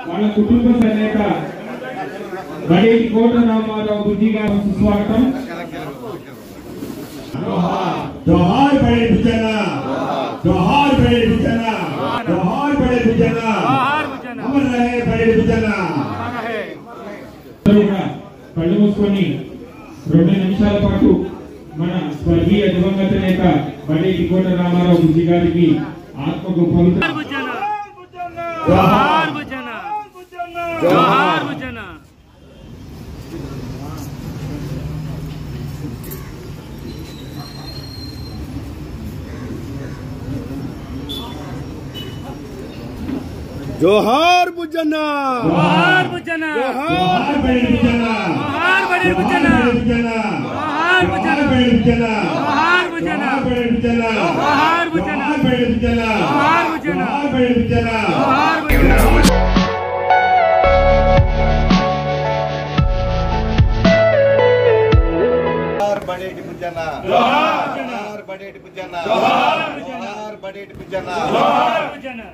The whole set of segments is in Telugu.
వాళ్ళ కుటుంబ సమేత బడేటి కోట రామారావు బుద్ధి గారు సుస్వాగతం. जोहार बड़े बुचना, जोहार बड़े बुचना, जोहार बड़े बुचना, अमर रहे बड़े बुचना. కళ్ళు మూసుకొని 2 నిమిషాల పాటు మన స్వర్గీయ దివంగత నేత బడేటి కోట రామారావు బుద్ధి గారికి ఆత్మకు పవిత్ర जोहार बुचना, जोहार बुचना. जोहार बुचना, जोहार बुचना, जोहार बड़े बुचना, जोहार बड़े बुचना, जोहार बुचना, बड़े बुचना, जोहार बुचना, बड़े बुचना, जोहार बुचना, बड़े बुचना, जोहार बुचना, बड़े बुचना. जोहार बुचना. बड़ेटी बुचना, जोहार बड़ेटी बुचना, जोहार बड़ेटी बुचना. जोहार बुचना.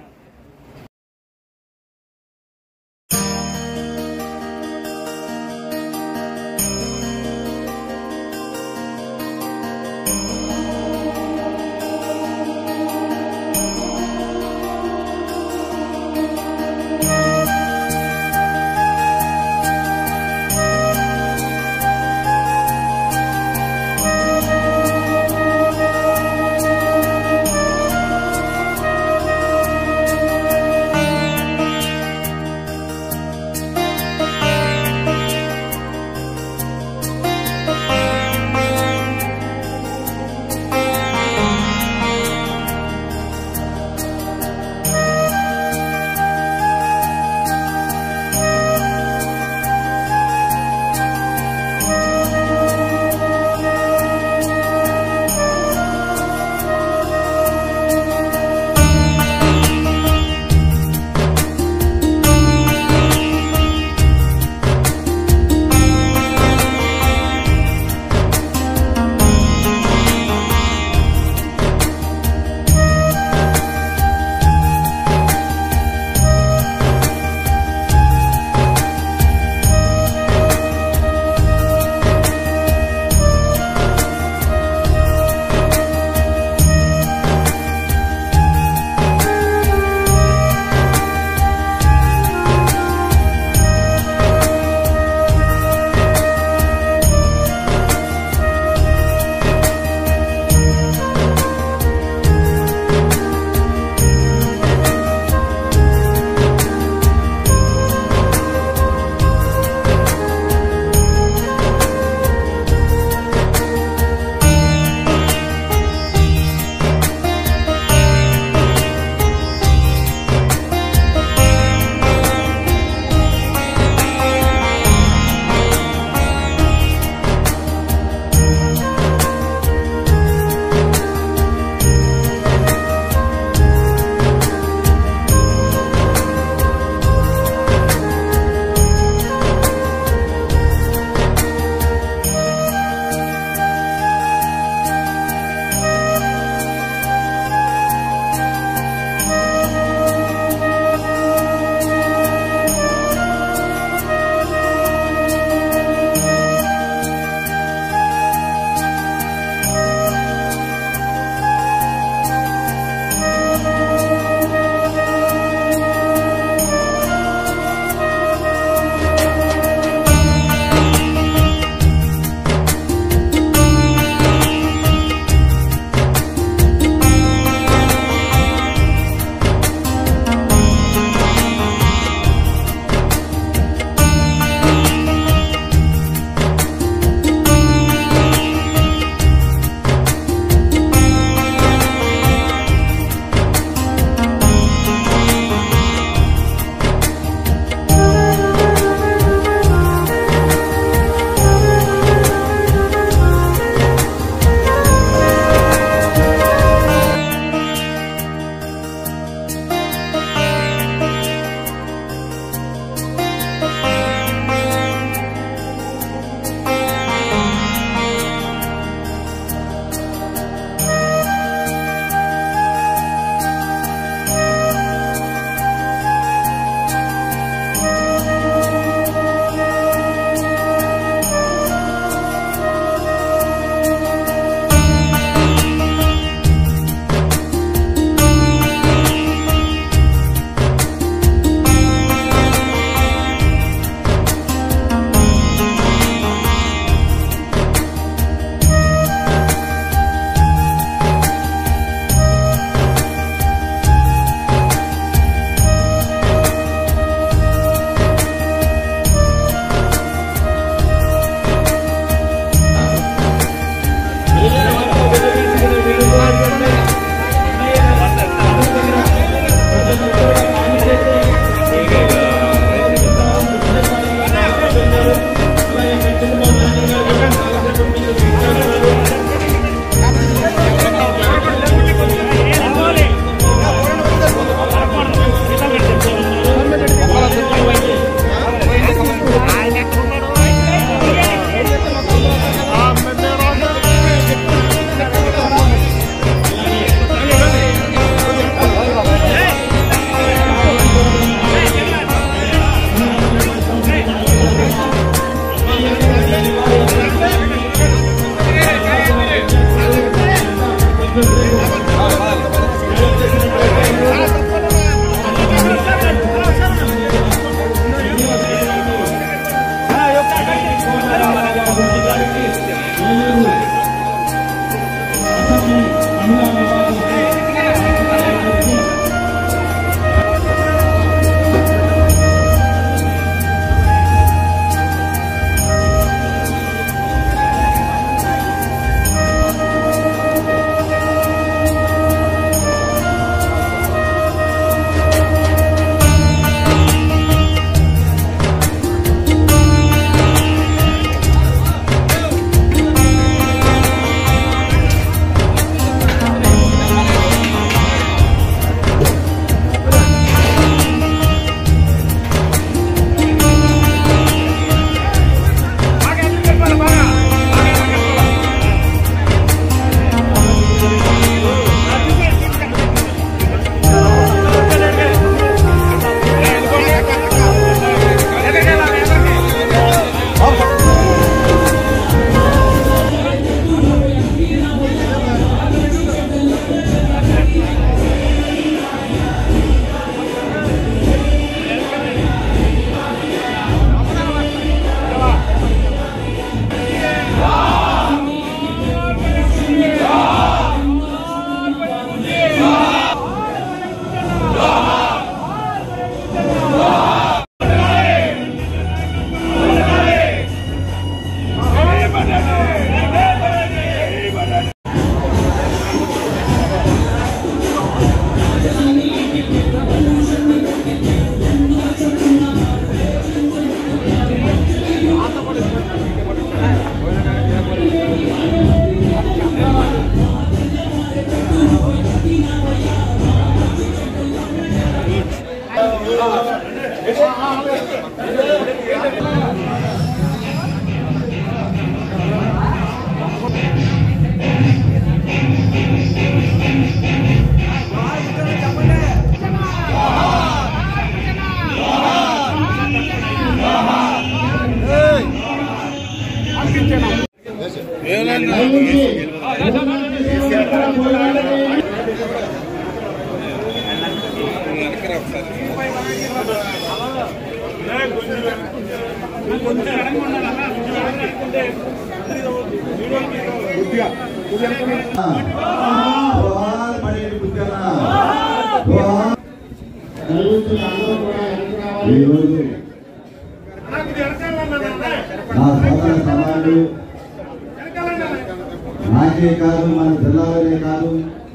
నాకే కాదు మన జిల్లాలోనే కాదు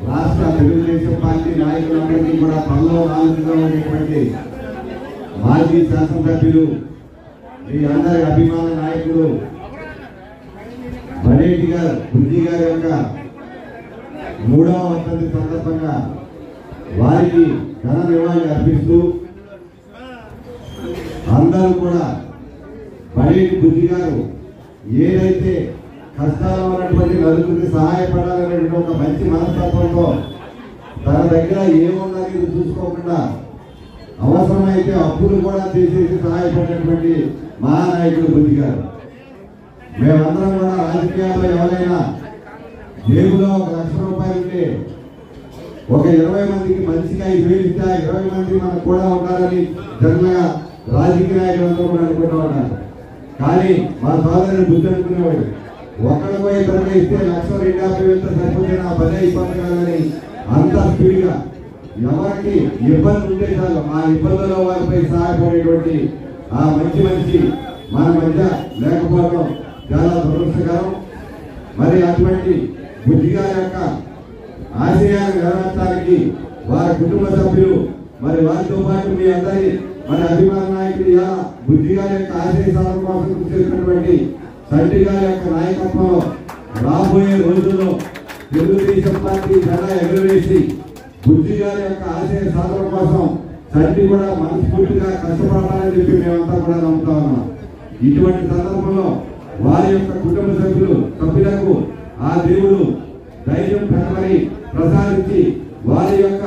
రాష్ట్ర తెలుగుదేశం పార్టీ నాయకులందరికీ కూడా పనిలో ఆలోచనలో ఉండేటువంటి మాజీ శాసనసభ్యులు మీ అందరి అభిమాన నాయకుడు బడేటి గారు బుద్ధి గారి యొక్క 3వ వర్ధంతి సందర్భంగా వారికి ఘన నివాళి అర్పిస్తూ అందరూ కూడా బడేటి బుద్ధి గారు ఏదైతే కష్టాలు ఉన్నటువంటి నలుగురికి సహాయపడాలనే ఒక మంచి మనస్తత్వంతో తన దగ్గర ఏమున్నది చూసుకోకుండా అవసరమైతే అప్పులు కూడా తీసేసి సహాయపడినటువంటి మహానాయకుడు బుద్ధి గారు. మేమందరం కూడా రాజకీయాల్లో ఎవరైనా జేబులో 1,00,000 రూపాయలు ఉంటే ఒక 20 మందికి మంచిగా 5,000 ఇస్తే 20 మంది మనకు కూడా ఉండాలని జనరల్గా రాజకీయ నాయకులందరూ కూడా అనుకుంటూ ఉంటారు. కానీ మా సోదరుని బుద్ధి అనుకునేవాడు ఒకరికో ఇద్దరికో ఇస్తే 1,50,000 సరిపోతే నా పదే ఇబ్బంది కాదని అంత స్పీడ్గా ఎవరికి ఇబ్బంది ఉంటే చాలు ఆ ఇబ్బందుల్లో వారిపై సహాయపడేటువంటి ఆ మంచి మనిషి మన మధ్య లేకపోవడం చాలా దురదృష్టకరం. మరి అటువంటి బుద్ధి గారి యొక్క ఆశయాలను నెరవేర్చడానికి వారి కుటుంబ సభ్యులు మరి వారితో పాటు మీ అందరి మన అభిమాన నాయకుడు బుద్ధి గారి యొక్క ఆశయ సాధన కోసం కృషి చేసినటువంటి సంటి గారి యొక్క నాయకత్వంలో రాబోయే రోజుల్లో తెలుగుదేశం పార్టీ జెండా ఎగురవేసి బుద్ధి గారి యొక్క ఆశయ సాధన కోసం సంటి కూడా మనస్ఫూర్తిగా కష్టపడాలని చెప్పి మేమంతా కూడా నమ్ముతా ఉన్నాం. ఇటువంటి సందర్భంలో వారి యొక్క కుటుంబ సభ్యులకు ఆ దేవుడు ధైర్యం కనబడి ప్రసాదించి వారి యొక్క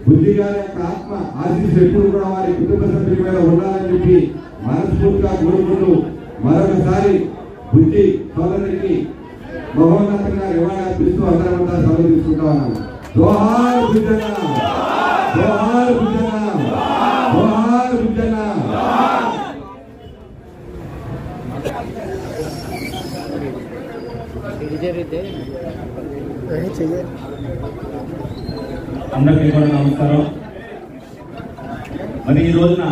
బుద్ధి గారి యొక్క ఆత్మ ఆశీస్సు ఎప్పుడు కూడా వారి కుటుంబ సభ్యుల మీద ఉండాలని చెప్పి మనస్ఫూర్తిగా కోరుకుంటూ మరొకసారి బుద్ధి సోదరునికి మహోన్నతంగా నివాళి అర్పిస్తూ అందరం సెలవు తీసుకుంటా ఉన్నాము. జోహార్ బుద్ధన్న, జోహార్ బుద్ధన్న, జోహార్ బుద్ధన్న. అందరికీ కూడా నమస్కారం. మరి ఈ రోజున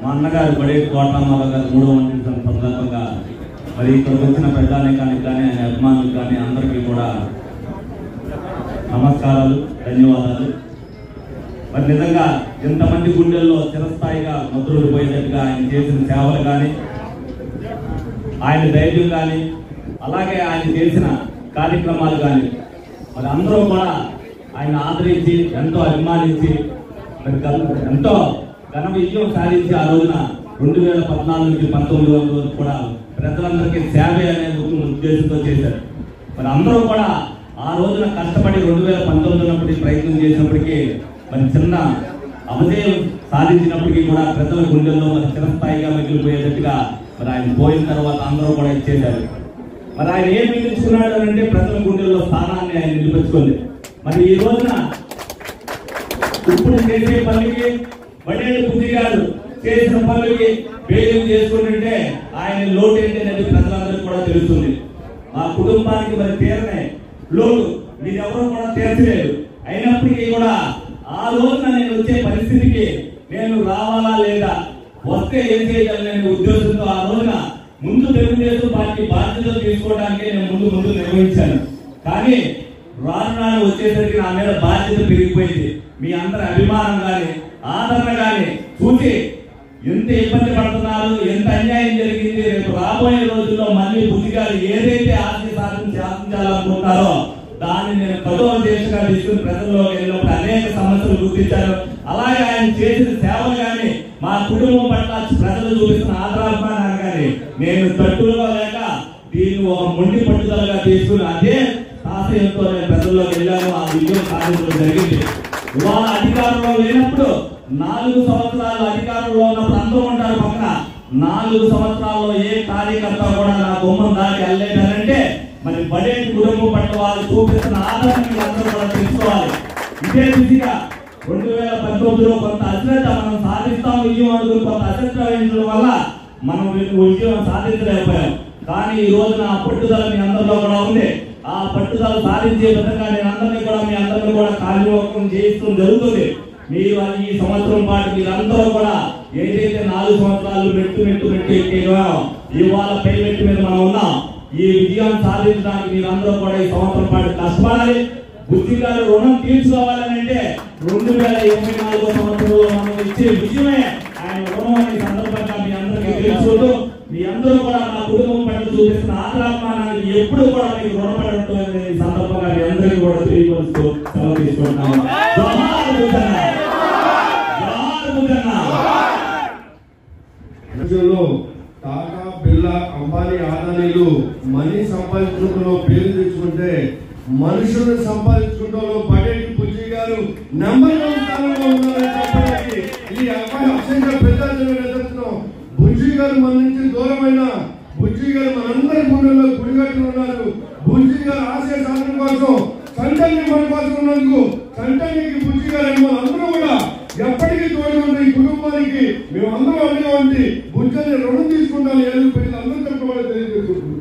మా అన్నగారు బడేటి కోటరామారావు గారు 3వ వర్ధంతి సందర్భంగా మరి ఇక్కడికి వచ్చిన ప్రజానీకానికి కానీ ఆయన అభిమానులకు కానీ అందరికీ కూడా నమస్కారాలు, ధన్యవాదాలు. మరి నిజంగా ఎంతమంది గుండెల్లో చిరస్థాయిగా ముద్రపోయేటట్టుగా ఆయన చేసిన సేవలు కానీ ఆయన ధైర్యం కానీ అలాగే ఆయన చేసిన కార్యక్రమాలు కానీ మరి అందరూ కూడా ఆయన ఆదరించి ఎంతో అభిమానించి మరి ఎంతో ఘన విజయం సాధించి ఆ రోజున 2014 నుంచి 19 వరకు కూడా ప్రజలందరికీ సేవే అనే ఉద్దేశంతో చేశారు. మరి అందరూ కూడా ఆ రోజున కష్టపడి 2019 ఉన్నప్పటికీ ప్రయత్నం చేసినప్పటికీ మరి చిన్న అపజయం సాధించినప్పటికీ కూడా ప్రజల గుండెల్లో మరి చిరస్థాయిగా మిగిలిపోయేటట్టుగా మరి ఆయన పోయిన తర్వాత అందరూ కూడా ఇచ్చేశారు. మరి ఆయన ఏం మిగిల్చుకున్నాడు అంటే ప్రజల గుండెల్లో స్థానాన్ని ఆయన నిలిపించుకుంది. మరి ఈ రోజున ఇప్పుడు చేసే పనికి బడేటి బుద్ధి గారు చేసిన పనులకి బేయం చేసుకుంటుంటే ఆయన లోటు ఏంటనేది ప్రజలందరికీ కూడా తెలుస్తుంది. మా కుటుంబానికి మరి తీరనే లోటు మీరెవరూ కూడా తీర్చలేదు. అయినప్పటికీ కూడా ఆ రోజున నేను వచ్చే పరిస్థితికి నేను రావాలా లేదా, వస్తే ఏం చేయగలననే ఉద్దేశంతో ఆ రోజున ముందు తెలుగుదేశం పార్టీ బాధ్యతలు తీసుకోవడానికి నేను ముందు నిర్వహించాను. కానీ రాను వచ్చేసరికి నా మీద బాధ్యత పెరిగిపోయింది. మీ అందరి అభిమానం కానీ ఆదరణ కానీ చూసి ఎంత ఇబ్బంది పడుతున్నారు, ఎంత అన్యాయం జరిగింది. రేపు రాబోయే రోజుల్లో మళ్ళీ బుద్ధి గారు ఏదైతే ఆశించాలనుకుంటారో దాన్ని నేను కఠోర దీక్షగా తీసుకుని ప్రజల్లో వెళ్ళినప్పుడు అనేక సమస్యలు గుర్తించాను. అలాగే ఆయన చేసిన సేవలు కానీ మా కుటుంబం పట్ల ప్రజలు చూపిస్తున్న ఆదరాభిమానాలు కానీ నేను తట్టులుగా లేక దీన్ని ఒక మొండి పట్టుదలగా తీసుకుని అదే ఆశయంతో నేను ప్రజల్లోకి వెళ్ళాను. ఆ విజయం సాధించడం జరిగింది. ఇవాళ అధికారంలో లేనప్పుడు 4 సంవత్సరాలు అధికారంలో ఉన్నప్పుడు అందరూ ఉంటారు పక్కన. 4 సంవత్సరాల్లో ఏ కార్యకర్త కూడా నా గుమ్మం దాటి వెళ్ళలేదనంటే మరి బడేటి కుటుంబం పట్ల వాళ్ళు చూపిస్తున్న ఆదరణ అందరూ కూడా తెలుసుకోవాలి. ఇదే దిశగా 2019లో కొంత అశ్రద్ధ మనం సాధిస్తాం విజయం అనుకుని కొంత అశ్రద్ధ వహించడం వల్ల మనం విజయం సాధించలేకపోయాం. కానీ ఈ రోజున ఆ పట్టుదల మీ అందరిలో కూడా ఉంది. ఆ పట్టుదల సాధించే విధంగా నేను అందరినీ కూడా మీ అందరినీ కూడా కార్యక్రమం చేయిస్తూ జరుగుతుంది. మీరు ఈ సంవత్సరం పాటు మీరందరూ కూడా ఏదైతే 4 సంవత్సరాలు మెట్టు ఎక్కేవో ఇవాళ పై మెట్టు మీద మనం ఉన్నాం. ఈ విజయాన్ని సాధించడానికి మీరందరూ కూడా ఈ సంవత్సరం పాటు కష్టపడాలి. బుద్ధి గారు రుణం తీర్చుకోవాలని అంటే 2024 సంవత్సరంలో మనం ఇచ్చే విజయమే ఆయన రుణం అనే సందర్భంగా మీ అందరికీ తెలుసుకుంటూ మీ అందరూ కూడా నా కుటుంబం పట్ల చూపిస్తున్న ఆదరాభిమానానికి ఎప్పుడు కూడా మీకు రుణపడి ఈ సందర్భంగా మీ అందరికీ కూడా తెలియపరుస్తూ సెలవు తీసుకుంటున్నాను. జోహార్ బుద్ధన్న, జోహార్ బుద్ధన్న. టాటా, బిర్లా, అంబానీ, ఆదానీలు మనీ సంపాదించుకుంటూ పేరు తెచ్చుకుంటే మనుషులను సంపాదించుకుంటూ బడేటి బుజ్జి గారు నెంబర్ 1 స్థానంలో ఉన్నారని చెప్పడానికి ఈ అబ్బాయి అక్షంగా ప్రజాజనం బుజ్జి గారు మన నుంచి దూరమైన బుజ్జి గారు మనందరి గుండెల్లో గుడిగట్టులు ఉన్నారు. బుజ్జి గారు ఆశయ సాధన కోసం సంటల్ని మన కోసం ఉన్నందుకు సంటల్నికి బుజ్జి గారు అందరూ కూడా ఎప్పటికీ తోడి ఉంది. ఈ కుటుంబానికి మేము అందరూ అడిగామంటే బుజ్జని రుణం తీసుకుంటాను. ఏడు పిల్లలు అందరూ చెప్పబడి తెలియజేసుకుంటున్నాం.